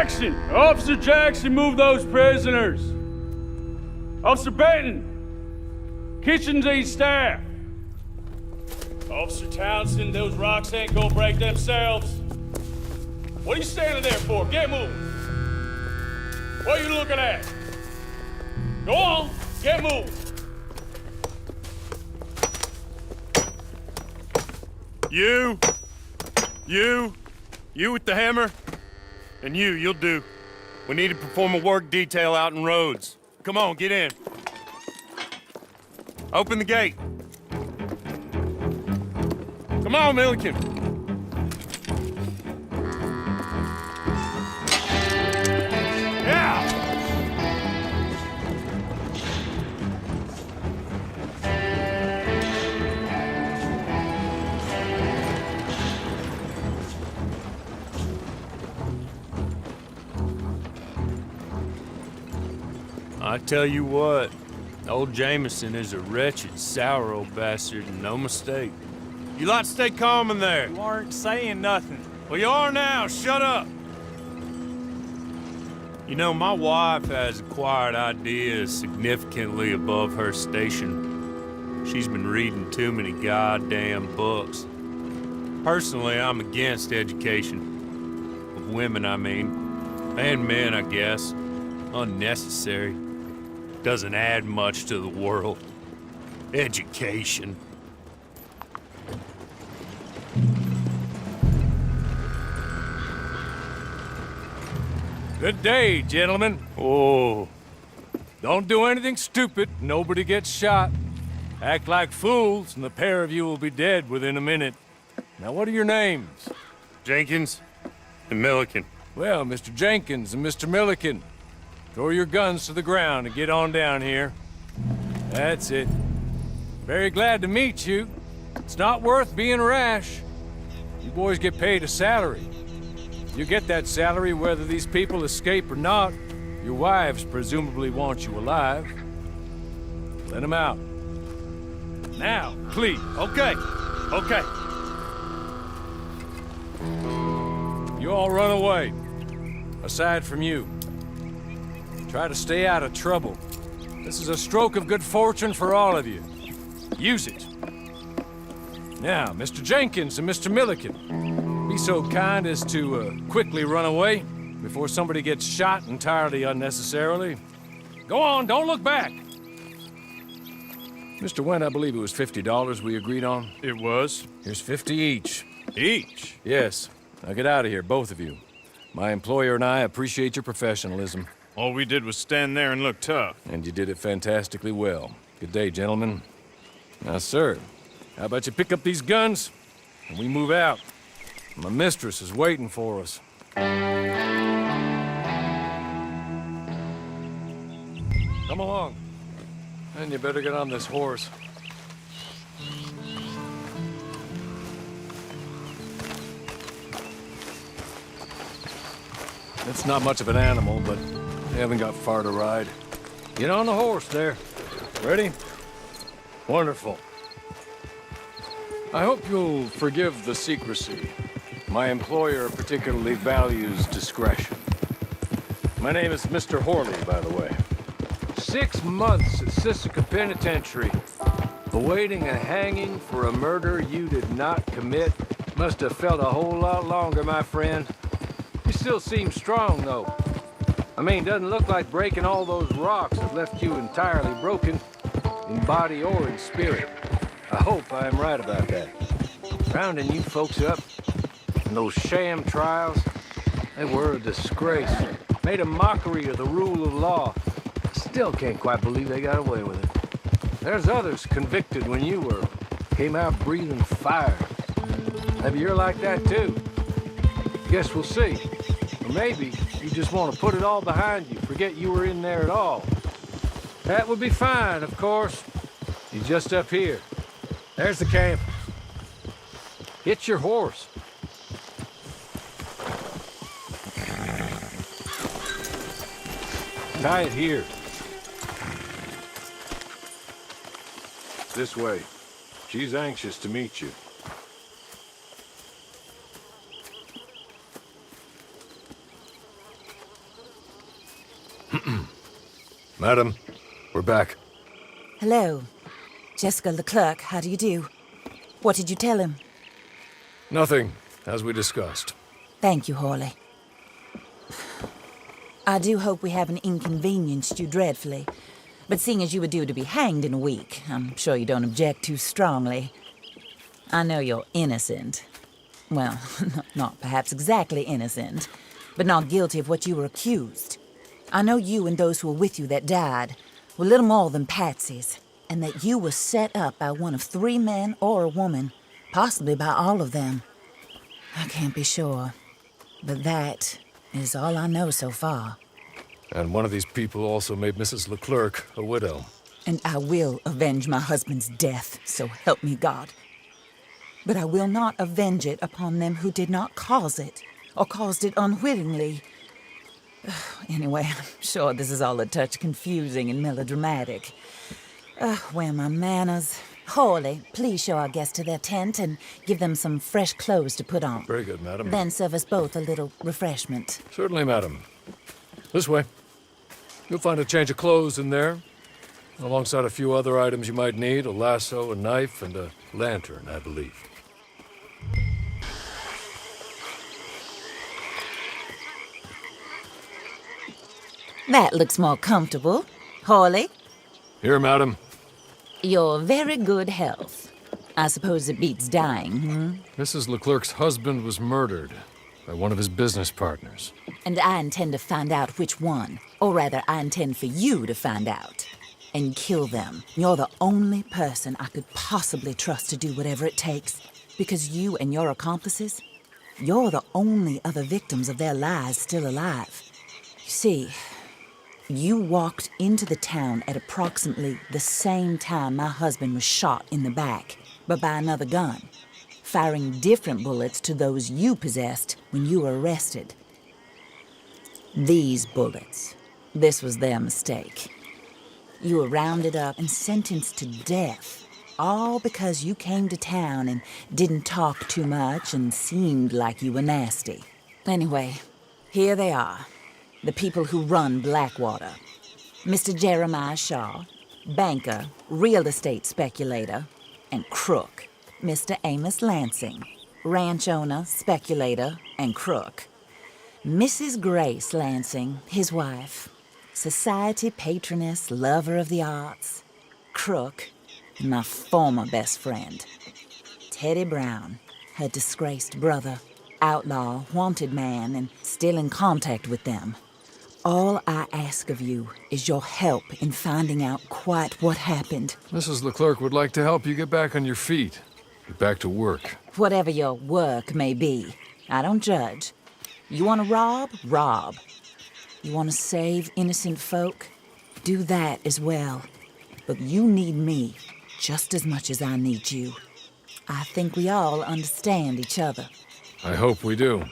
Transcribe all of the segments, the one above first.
Jackson! Officer Jackson, move those prisoners! Officer Benton! Kitchens aid staff! Officer Townsend, those rocks ain't gonna break themselves. What are you standing there for? Get moving! What are you looking at? Go on, get moving! You with the hammer? And you'll do. We need to perform a work detail out in Rhodes. Come on, get in. Open the gate. Come on, Milliken. Yeah! I tell you what, old Jameson is a wretched, sour old bastard, and no mistake. You lot stay calm in there. You aren't saying nothing. Well, you are now. Shut up. You know, my wife has acquired ideas significantly above her station. She's been reading too many goddamn books. Personally, I'm against education. Of women, I mean. And men, I guess. Unnecessary. Doesn't add much to the world. Education. Good day, gentlemen. Oh. Don't do anything stupid. Nobody gets shot. Act like fools, and the pair of you will be dead within a minute. Now, what are your names? Jenkins and Milliken. Well, Mr. Jenkins and Mr. Milliken, throw your guns to the ground and get on down here. That's it. Very glad to meet you. It's not worth being rash. You boys get paid a salary. You get that salary whether these people escape or not. Your wives presumably want you alive. Let them out. Now, please. Okay. You all run away. Aside from you. Try to stay out of trouble. This is a stroke of good fortune for all of you. Use it. Now, Mr. Jenkins and Mr. Milliken, be so kind as to quickly run away before somebody gets shot entirely unnecessarily. Go on, don't look back. Mr. Wendt, I believe it was $50 we agreed on. It was. Here's 50 each. Each? Yes. Now get out of here, both of you. My employer and I appreciate your professionalism. All we did was stand there and look tough. And you did it fantastically well. Good day, gentlemen. Now, sir, how about you pick up these guns and we move out? My mistress is waiting for us. Come along. And you better get on this horse. It's not much of an animal, but they haven't got far to ride. Get on the horse there. Ready? Wonderful. I hope you'll forgive the secrecy. My employer particularly values discretion. My name is Mr. Horley, by the way. 6 months at Sisika Penitentiary, awaiting a hanging for a murder you did not commit. Must have felt a whole lot longer, my friend. You still seem strong, though. I mean, doesn't look like breaking all those rocks have left you entirely broken, in body or in spirit. I hope I am right about that. Rounding you folks up, and those sham trials, they were a disgrace. Made a mockery of the rule of law. Still can't quite believe they got away with it. There's others convicted when you were. Came out breathing fire. Maybe you're like that too. Guess we'll see. Or maybe you just want to put it all behind you, forget you were in there at all. That would be fine, of course. You're just up here. There's the camp. Hit your horse. Tie it here. This way. She's anxious to meet you. Madam, we're back. Hello. Jessica Leclerc, how do you do? What did you tell him? Nothing, as we discussed. Thank you, Hawley. I do hope we haven't inconvenienced you dreadfully. But seeing as you were due to be hanged in a week, I'm sure you don't object too strongly. I know you're innocent. Well, not perhaps exactly innocent, but not guilty of what you were accused. I know you and those who were with you that died were little more than patsies, and that you were set up by one of 3 men or a woman, possibly by all of them. I can't be sure, but that is all I know so far. And one of these people also made Mrs. Leclerc a widow. And I will avenge my husband's death, so help me God. But I will not avenge it upon them who did not cause it, or caused it unwittingly. Anyway, I'm sure this is all a touch confusing and melodramatic. Where are my manners? Hawley, please show our guests to their tent and give them some fresh clothes to put on. Very good, madam. Then serve us both a little refreshment. Certainly, madam. This way. You'll find a change of clothes in there, alongside a few other items you might need, a lasso, a knife, and a lantern, I believe. That looks more comfortable. Hawley, Here, madam. your very good health. I suppose it beats dying, hmm? Mrs. Leclerc's husband was murdered by one of his business partners. And I intend to find out which one. Or rather, I intend for you to find out. And kill them. You're the only person I could possibly trust to do whatever it takes. Because you and your accomplices, you're the only other victims of their lies still alive. You see, you walked into the town at approximately the same time my husband was shot in the back, but by another gun, firing different bullets to those you possessed when you were arrested. These bullets, this was their mistake. You were rounded up and sentenced to death, all because you came to town and didn't talk too much and seemed like you were nasty. Anyway, here they are. The people who run Blackwater. Mr. Jeremiah Shaw, banker, real estate speculator, and crook. Mr. Amos Lansing, ranch owner, speculator, and crook. Mrs. Grace Lansing, his wife, society patroness, lover of the arts, crook, and my former best friend. Teddy Brown, her disgraced brother, outlaw, wanted man, and still in contact with them. All I ask of you is your help in finding out quite what happened. Mrs. Leclerc would like to help you get back on your feet. Get back to work. Whatever your work may be, I don't judge. You want to rob? Rob. You want to save innocent folk? Do that as well. But you need me just as much as I need you. I think we all understand each other. I hope we do.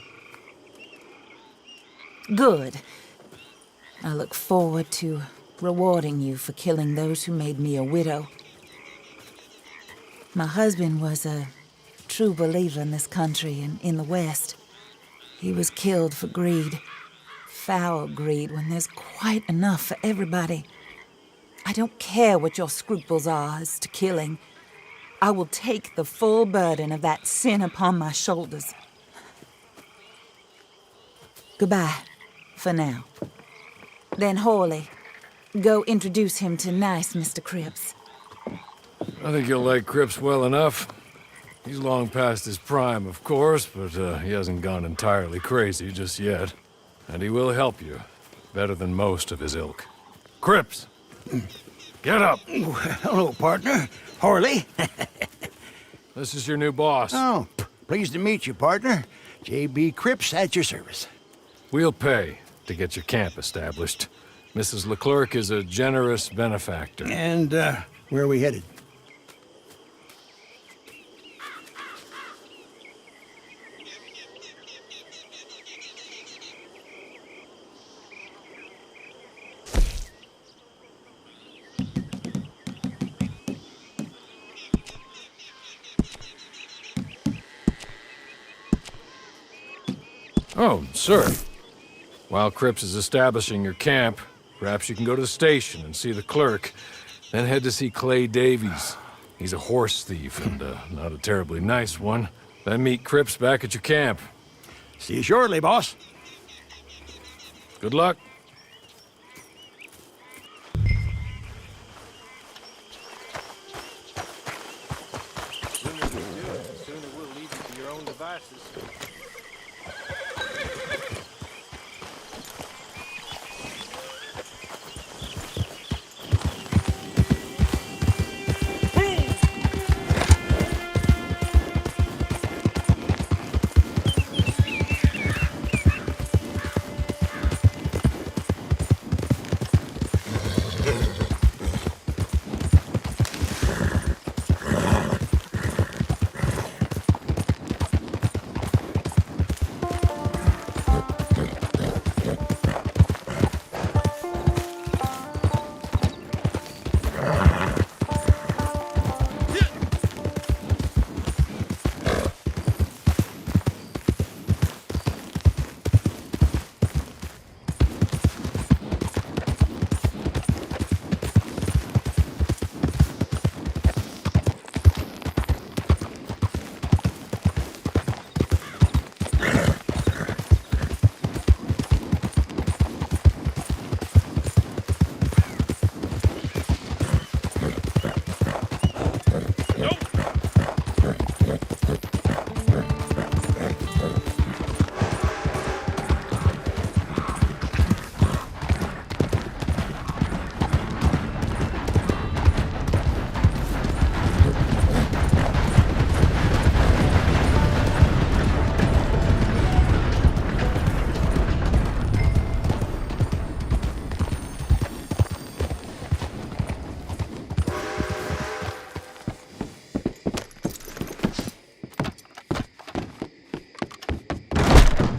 Good. I look forward to rewarding you for killing those who made me a widow. My husband was a true believer in this country and in the West. He was killed for greed. Foul greed when there's quite enough for everybody. I don't care what your scruples are as to killing. I will take the full burden of that sin upon my shoulders. Goodbye, for now. Then Hawley, go introduce him to nice Mr. Cripps. I think you'll like Cripps well enough. He's long past his prime, of course, but he hasn't gone entirely crazy just yet. And he will help you, better than most of his ilk. Cripps! Get up! Hello, partner. Hawley. This is your new boss. Oh, pleased to meet you, partner. J.B. Cripps at your service. We'll pay to get your camp established. Mrs. Leclerc is a generous benefactor. And, where are we headed? Oh, sir. While Cripps is establishing your camp, Perhaps you can go to the station and see the clerk, then head to see Clay Davies. He's a horse thief and not a terribly nice one. Then meet Cripps back at your camp. See you shortly, boss. Good luck.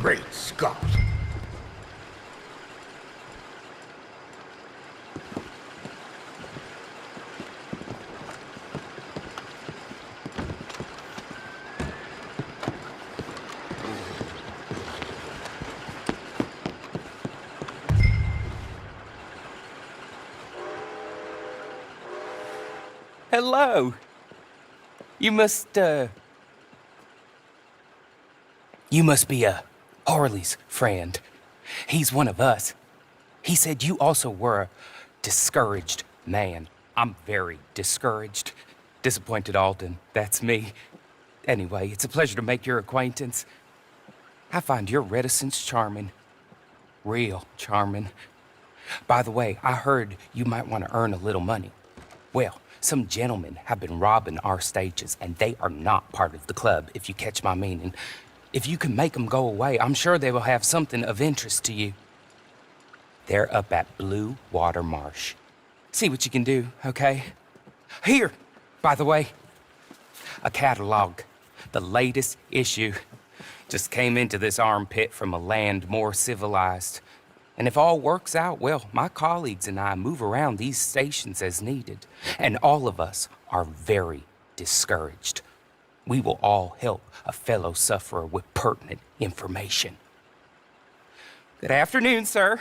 Great Scott. Hello. You must be, Harley's friend. He's one of us. He said you also were a discouraged man. I'm very discouraged. Disappointed Alden, that's me. Anyway, it's a pleasure to make your acquaintance. I find your reticence charming. Real charming. By the way, I heard you might want to earn a little money. Well, some gentlemen have been robbing our stages, and they are not part of the club, if you catch my meaning. If you can make them go away, I'm sure they will have something of interest to you. They're up at Blue Water Marsh. See what you can do, okay? Here, by the way, a catalog. The latest issue. Just came into this armpit from a land more civilized. And if all works out, well, my colleagues and I move around these stations as needed. And all of us are very discouraged. We will all help a fellow sufferer with pertinent information. Good afternoon, sir.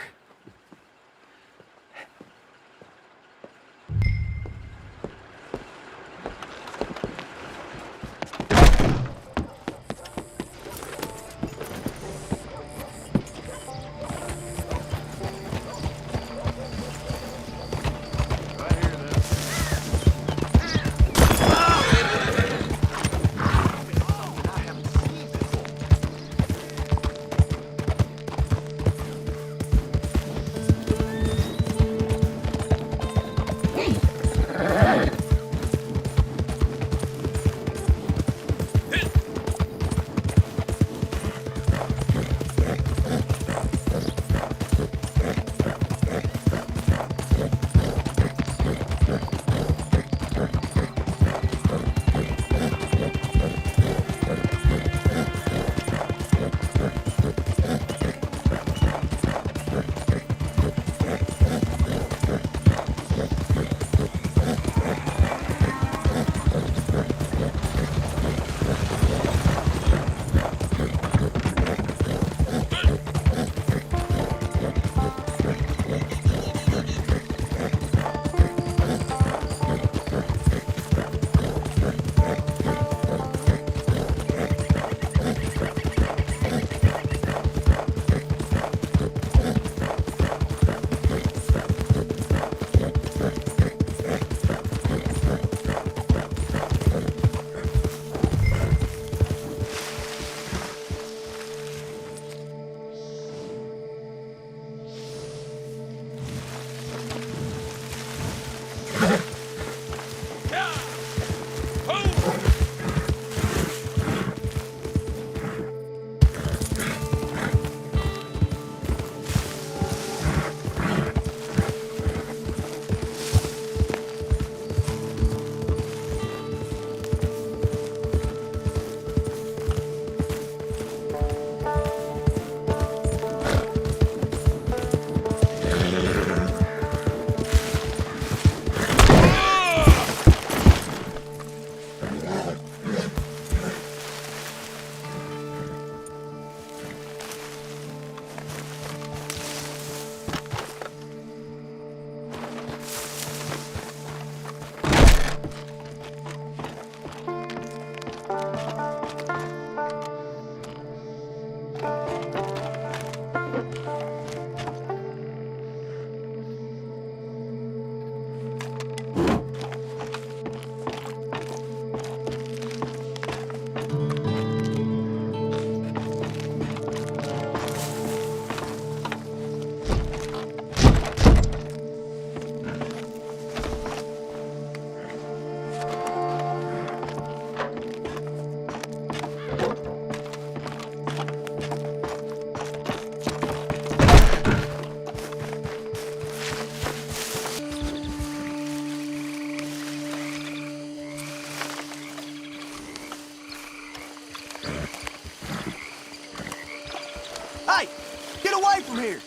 here.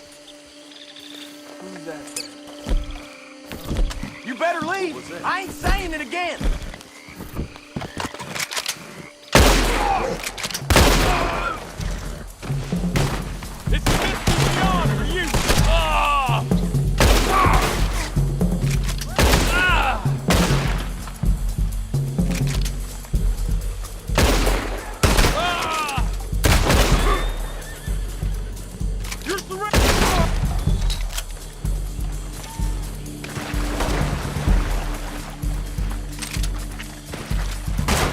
Who's that there? You better leave. I ain't saying it again. It's a distance beyond for you! Ah! You're surrounded!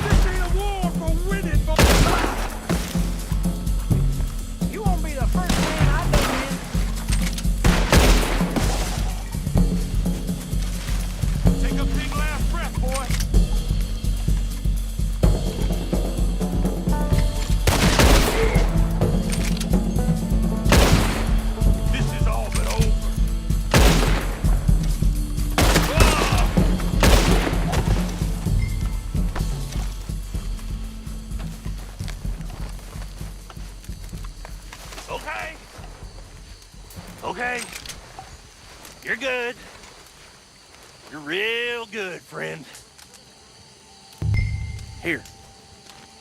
This ain't a war for winning, You won't be the first man I done in. Take a big last breath, boy. This is all but over. Ah! Okay. Okay. You're good. You're real good, friend. Here.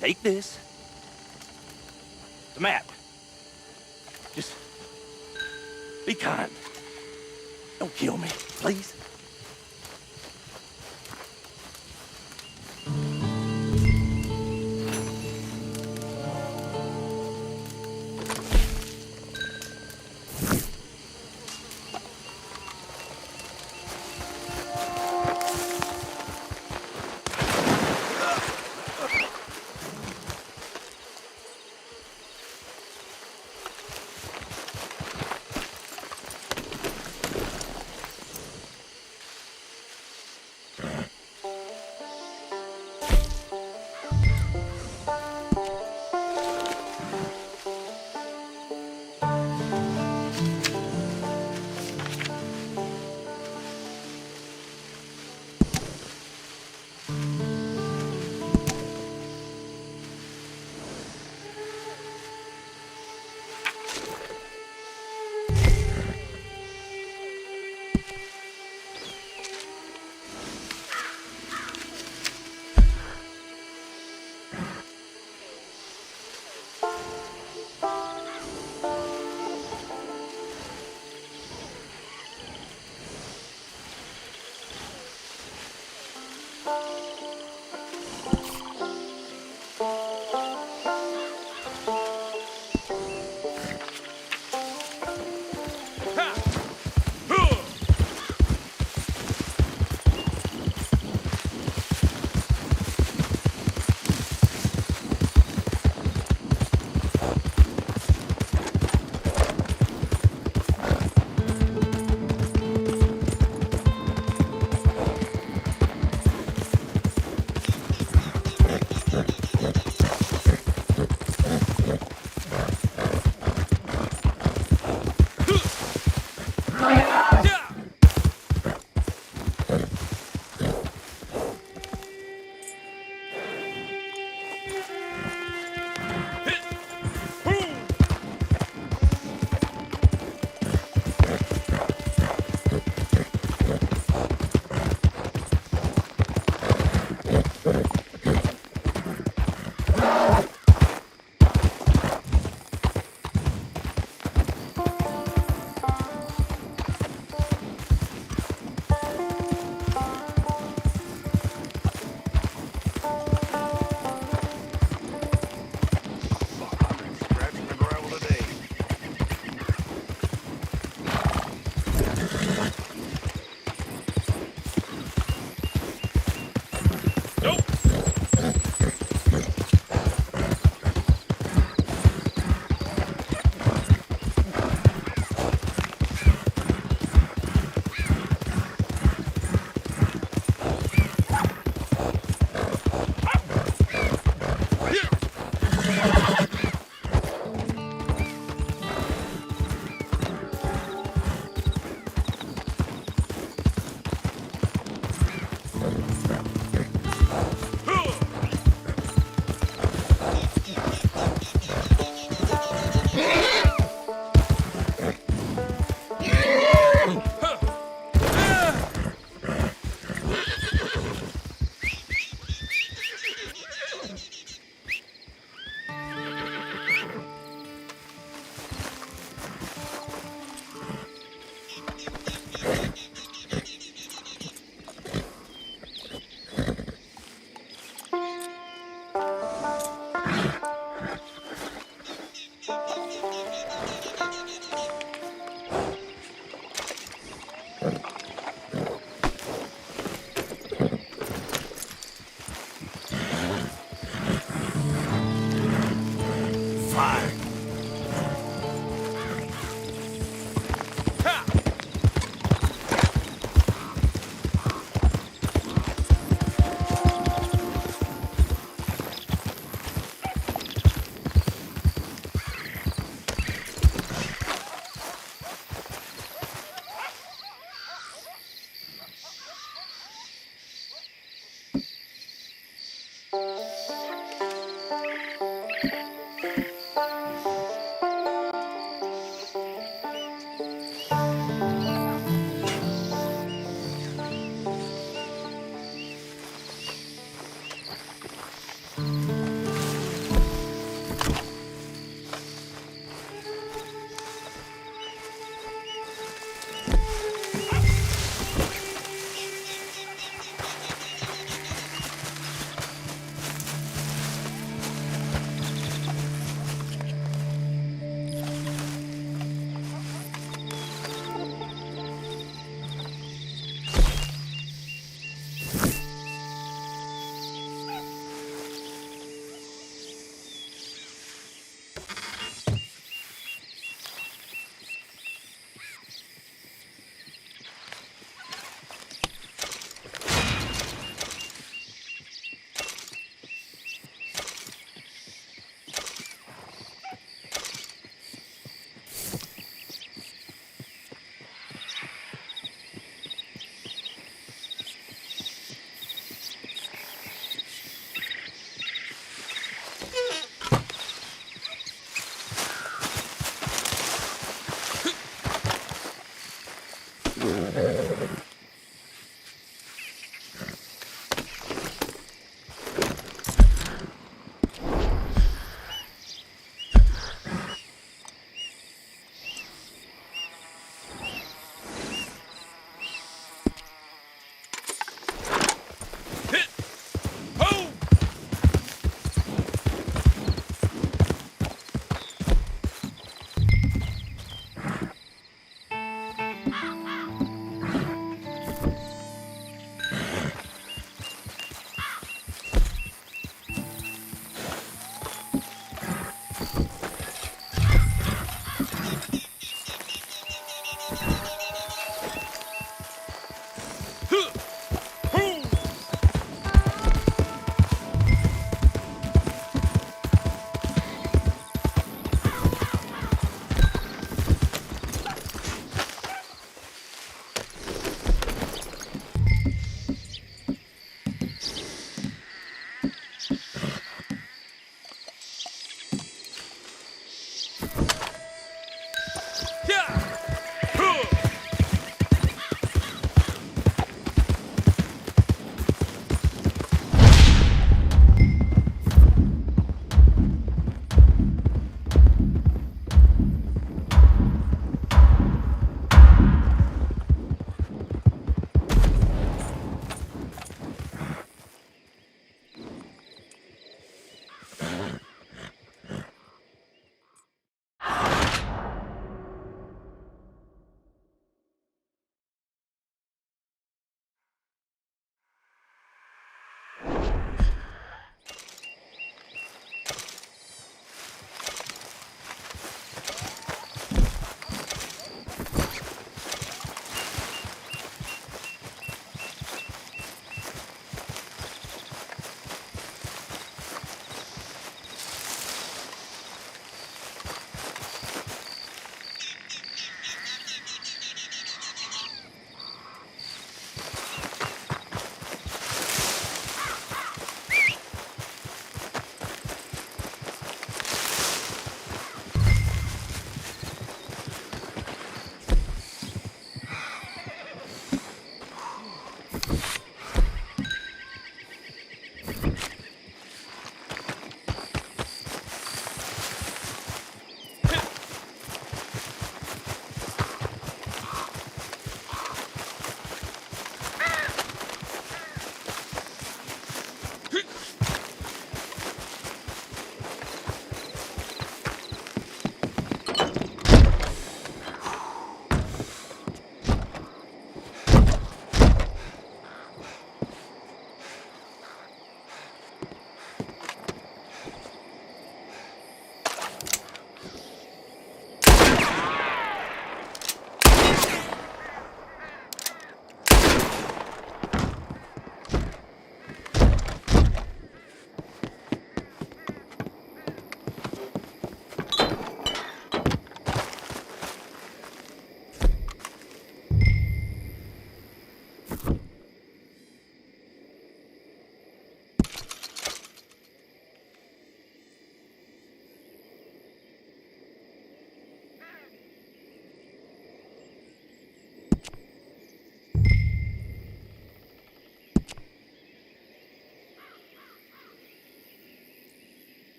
Take this. The map. Just be kind. Don't kill me, please.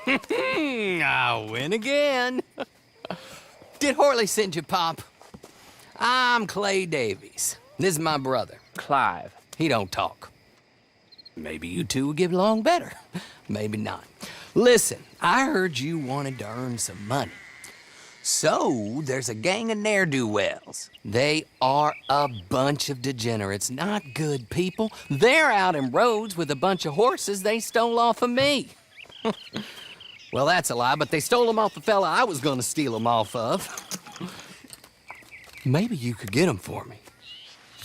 I win again. Did Horley send you, Pop? I'm Clay Davies. This is my brother, Clive. He don't talk. Maybe you two will get along better. Maybe not. Listen, I heard you wanted to earn some money. So, there's a gang of ne'er-do-wells. They are a bunch of degenerates, not good people. They're out in roads with a bunch of horses they stole off of me. Well, that's a lie, but they stole them off the fella I was gonna steal them off of. Maybe you could get them for me.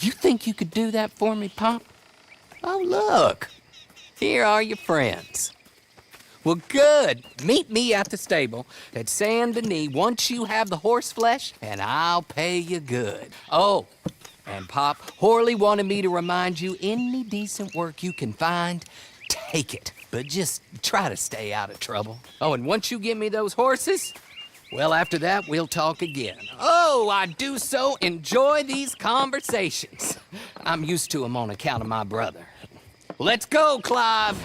You think you could do that for me, Pop? Oh, look. Here are your friends. Well, good. Meet me at the stable at Saint Denis once you have the horse flesh, and I'll pay you good. Oh, and Pop, Horley wanted me to remind you, any decent work you can find, take it. But just try to stay out of trouble. Oh, and once you give me those horses, well, after that, we'll talk again. Oh, I do so enjoy these conversations. I'm used to them on account of my brother. Let's go, Clive.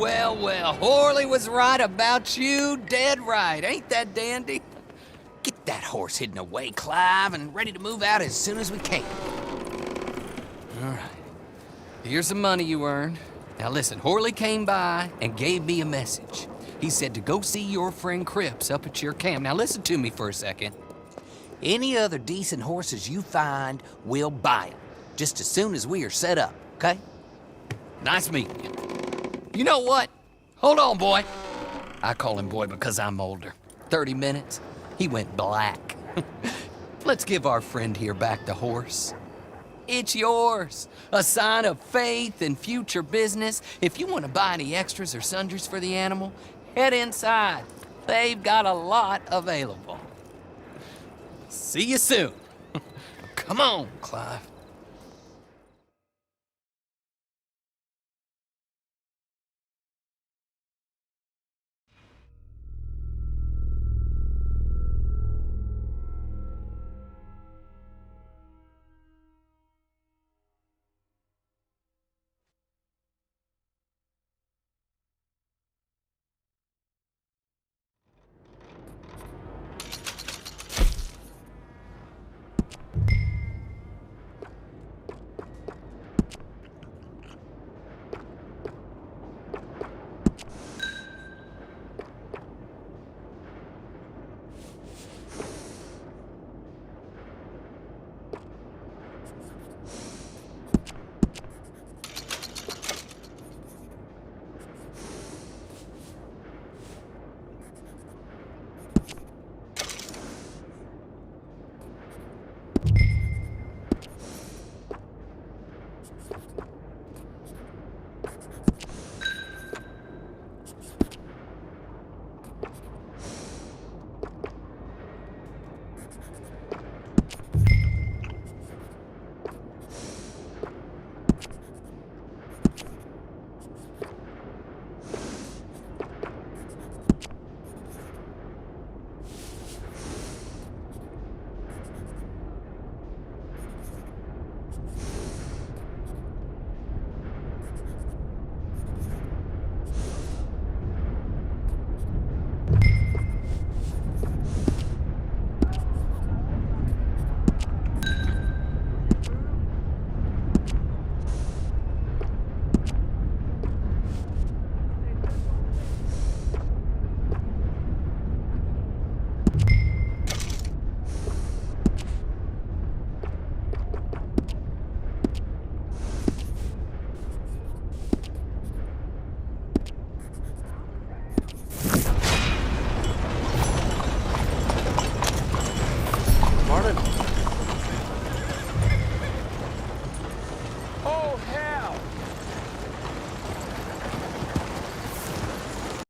Well, well, Horley was right about you, dead right. Ain't that dandy? Get that horse hidden away, Clive, and ready to move out as soon as we can. All right. Here's the money you earned. Now listen, Horley came by and gave me a message. He said to go see your friend Cripps up at your camp. Now listen to me for a second. Any other decent horses you find, we'll buy them. Just as soon as we are set up, okay? Nice meeting you. You know what? Hold on, boy. I call him boy because I'm older. 30 minutes, he went black. Let's give our friend here back the horse. It's yours. A sign of faith and future business. If you want to buy any extras or sundries for the animal, head inside. They've got a lot available. See you soon. Come on, Clive.